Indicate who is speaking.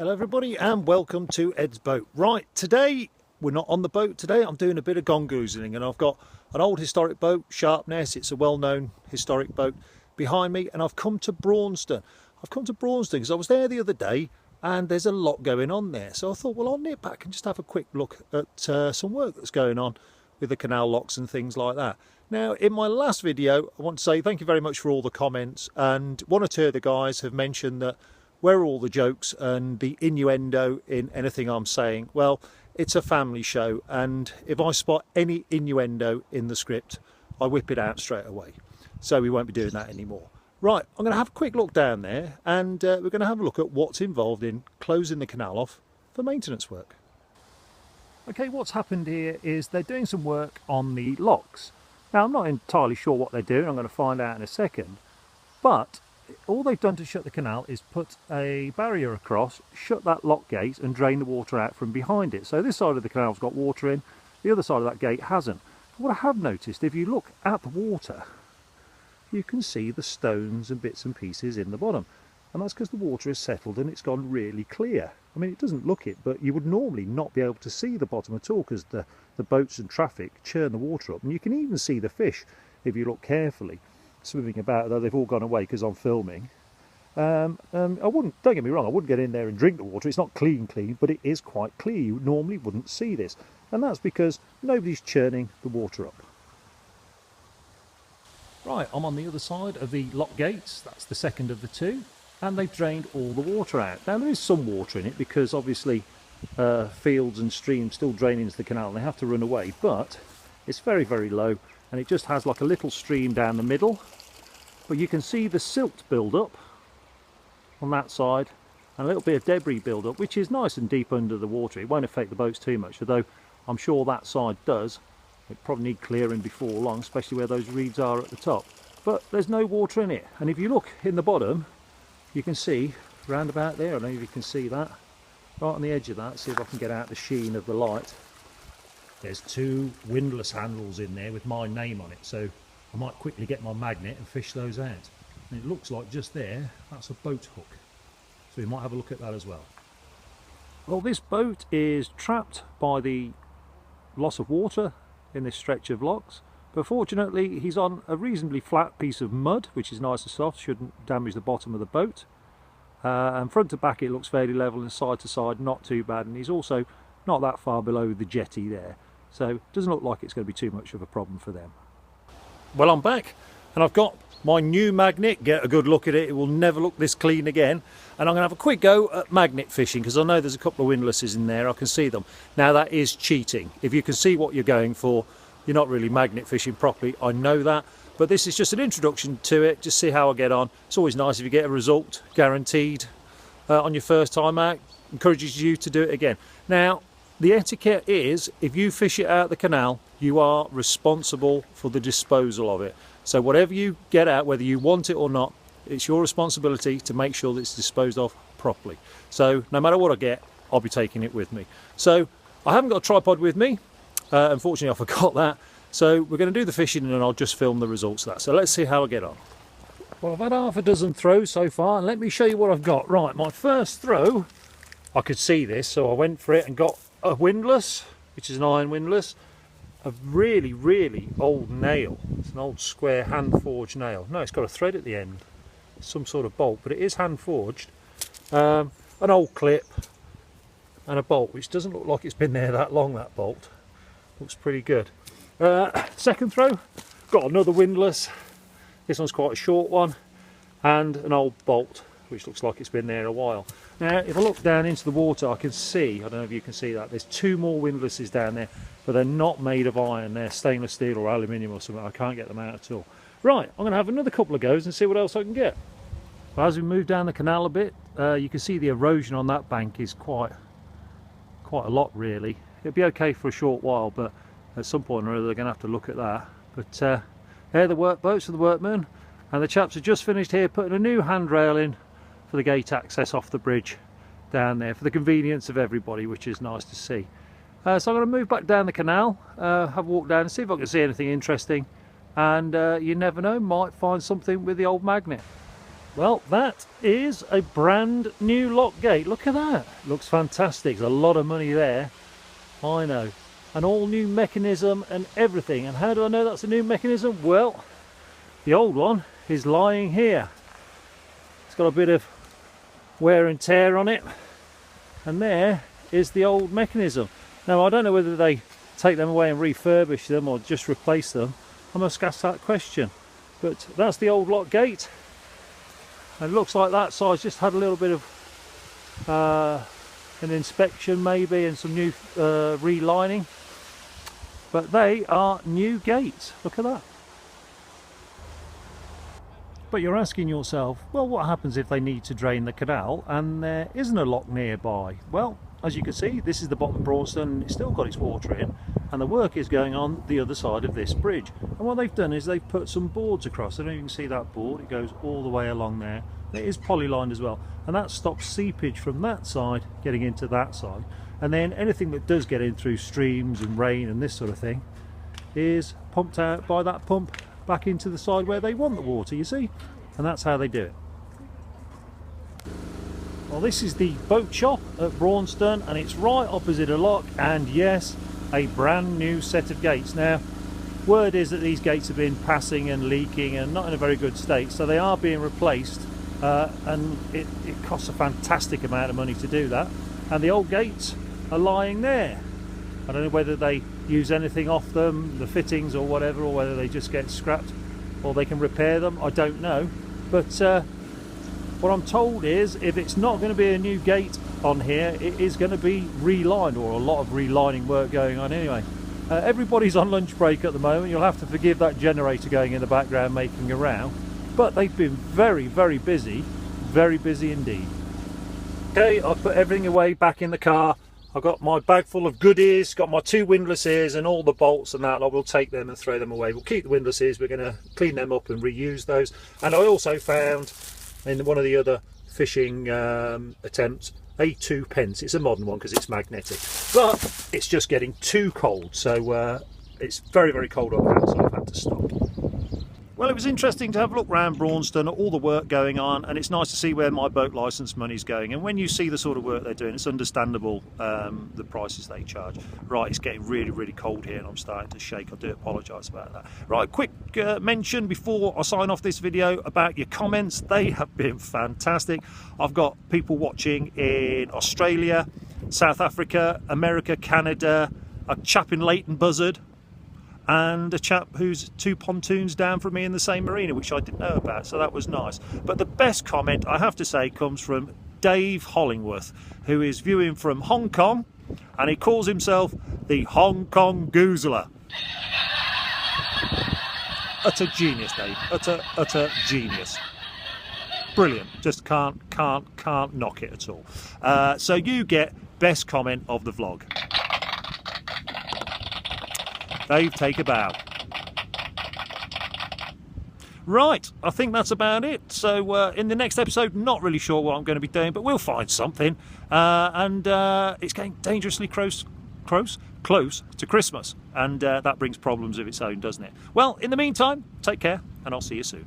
Speaker 1: Hello everybody and welcome to Ed's Boat. Right, today we're not on the boat today, I'm doing a bit of gongoozling and I've got an old historic boat, Sharpness, it's a well-known historic boat behind me, and I've come to Braunston. I've come to Braunston because I was there the other day and there's a lot going on there. So I thought, well, I'll nip back and just have a quick look at some work that's going on with the canal locks and things like that. Now, in my last video, I want to say thank you very much for all the comments, and one or two of the guys have mentioned that where are all the jokes and the innuendo in anything I'm saying? Well, it's a family show, and if I spot any innuendo in the script, I whip it out straight away. So we won't be doing that anymore. Right, I'm going to have a quick look down there, and we're going to have a look at what's involved in closing the canal off for maintenance work. Okay, what's happened here is they're doing some work on the locks. Now, I'm not entirely sure what they're doing, I'm going to find out in a second, but all they've done to shut the canal is put a barrier across, shut that lock gate and drain the water out from behind it. So this side of the canal's got water in, the other side of that gate hasn't. What I have noticed, if you look at the water, you can see the stones and bits and pieces in the bottom. And that's because the water is settled and it's gone really clear. I mean, it doesn't look it, but you would normally not be able to see the bottom at all because the boats and traffic churn the water up. And you can even see the fish, if you look carefully, swimming about, though they've all gone away because I'm filming. Don't get me wrong, I wouldn't get in there and drink the water. It's not clean, but it is quite clear. You normally wouldn't see this. And that's because nobody's churning the water up. Right, I'm on the other side of the lock gates. That's the second of the two. And they've drained all the water out. Now, there is some water in it because obviously fields and streams still drain into the canal and they have to run away. But it's very, very low. And it just has like a little stream down the middle, but you can see the silt build up on that side and a little bit of debris build up, which is nice and deep under the water. It won't affect the boats too much, although I'm sure that side does. It probably need clearing before long, especially where those reeds are at the top, but there's no water in it. And if you look in the bottom, you can see round about there, I don't know if you can see that, right on the edge of that, see if I can get out the sheen of the light. There's two windlass handles in there with my name on it, so I might quickly get my magnet and fish those out. And it looks like just there, that's a boat hook. So we might have a look at that as well. Well, this boat is trapped by the loss of water in this stretch of locks, but fortunately he's on a reasonably flat piece of mud, which is nice and soft, shouldn't damage the bottom of the boat. And front to back it looks fairly level, and side to side not too bad, and he's also not that far below the jetty there. So it doesn't look like it's going to be too much of a problem for them. Well, I'm back and I've got my new magnet. Get a good look at it. It will never look this clean again. And I'm going to have a quick go at magnet fishing because I know there's a couple of windlasses in there. I can see them. Now, that is cheating. If you can see what you're going for, you're not really magnet fishing properly. I know that. But this is just an introduction to it. Just see how I get on. It's always nice if you get a result guaranteed on your first time out. Encourages you to do it again. Now, the etiquette is, if you fish it out the canal, you are responsible for the disposal of it. So whatever you get out, whether you want it or not, it's your responsibility to make sure that it's disposed of properly. So no matter what I get, I'll be taking it with me. So I haven't got a tripod with me. Unfortunately, I forgot that. So we're going to do the fishing and I'll just film the results of that. So let's see how I get on. Well, I've had half a dozen throws so far, and let me show you what I've got. Right, my first throw, I could see this, so I went for it and got a windlass, which is an iron windlass, a really, really old nail. It's an old square hand forged nail. No, it's got a thread at the end, some sort of bolt, but it is hand forged. An old clip and a bolt, which doesn't look like it's been there that long, that bolt. Looks pretty good. Second throw, got another windlass. This one's quite a short one, and an old bolt, which looks like it's been there a while. Now, if I look down into the water, I can see, I don't know if you can see that, there's two more windlasses down there, but they're not made of iron, they're stainless steel or aluminium or something. I can't get them out at all. Right, I'm going to have another couple of goes and see what else I can get. Well, as we move down the canal a bit, you can see the erosion on that bank is quite a lot, really. It'll be okay for a short while, but at some point or other they're going to have to look at that. But they're the work boats for the workmen, and the chaps have just finished here putting a new handrail in for the gate access off the bridge down there for the convenience of everybody, which is nice to see. So I'm going to move back down the canal, have a walk down and see if I can see anything interesting, and you never know, might find something with the old magnet. Well, that is a brand new lock gate. Look at that. Looks fantastic. There's a lot of money there. I know. An all new mechanism and everything. And how do I know that's a new mechanism? Well, the old one is lying here. It's got a bit of wear and tear on it. And there is the old mechanism. Now, I don't know whether they take them away and refurbish them or just replace them. I must ask that question. But that's the old lock gate. And it looks like that size just had a little bit of an inspection maybe and some new relining. But they are new gates. Look at that. But you're asking yourself, well, what happens if they need to drain the canal and there isn't a lock nearby? Well, as you can see, this is the bottom of Braunston. It's still got its water in, and the work is going on the other side of this bridge. And what they've done is they've put some boards across. I don't know if you can see that board. It goes all the way along there. It is polylined as well, and that stops seepage from that side getting into that side. And then anything that does get in through streams and rain and this sort of thing is pumped out by that pump back into the side where they want the water, you see. And that's how they do it. Well, this is the boat shop at Braunston, and it's right opposite a lock, and yes, a brand new set of gates. Now, word is that these gates have been passing and leaking and not in a very good state, so they are being replaced, and it costs a fantastic amount of money to do that. And the old gates are lying there. I don't know whether they use anything off them, the fittings or whatever, or whether they just get scrapped or they can repair them. I don't know. But what I'm told is if it's not going to be a new gate on here, it is going to be relined, or a lot of relining work going on anyway. Everybody's on lunch break at the moment. You'll have to forgive that generator going in the background making a row. But they've been very, very busy indeed. Okay, I've put everything away back in the car. I've got my bag full of goodies, got my 2 windlass ears and all the bolts and that. I will take them and throw them away. We'll keep the windlass ears, we're going to clean them up and reuse those. And I also found in one of the other fishing attempts a 2 pence. It's a modern one because it's magnetic, but it's just getting too cold, so it's very, very cold on hand, so I've had to stop. Well, it was interesting to have a look around Braunston, all the work going on, and it's nice to see where my boat licence money's going. And when you see the sort of work they're doing, it's understandable the prices they charge. Right, it's getting really, really cold here and I'm starting to shake. I do apologise about that. Right, quick mention before I sign off this video about your comments. They have been fantastic. I've got people watching in Australia, South Africa, America, Canada, a chap in Leighton Buzzard, and a chap who's 2 pontoons down from me in the same marina, which I didn't know about, so that was nice. But the best comment, I have to say, comes from Dave Hollingworth, who is viewing from Hong Kong, and he calls himself the Hong Kong Goozler. Utter genius, Dave. Utter genius. Brilliant. Just can't knock it at all. So you get best comment of the vlog. Dave, take a bow. Right, I think that's about it. So in the next episode, not really sure what I'm going to be doing, but we'll find something. And it's getting dangerously close to Christmas, and that brings problems of its own, doesn't it? Well, in the meantime, take care, and I'll see you soon.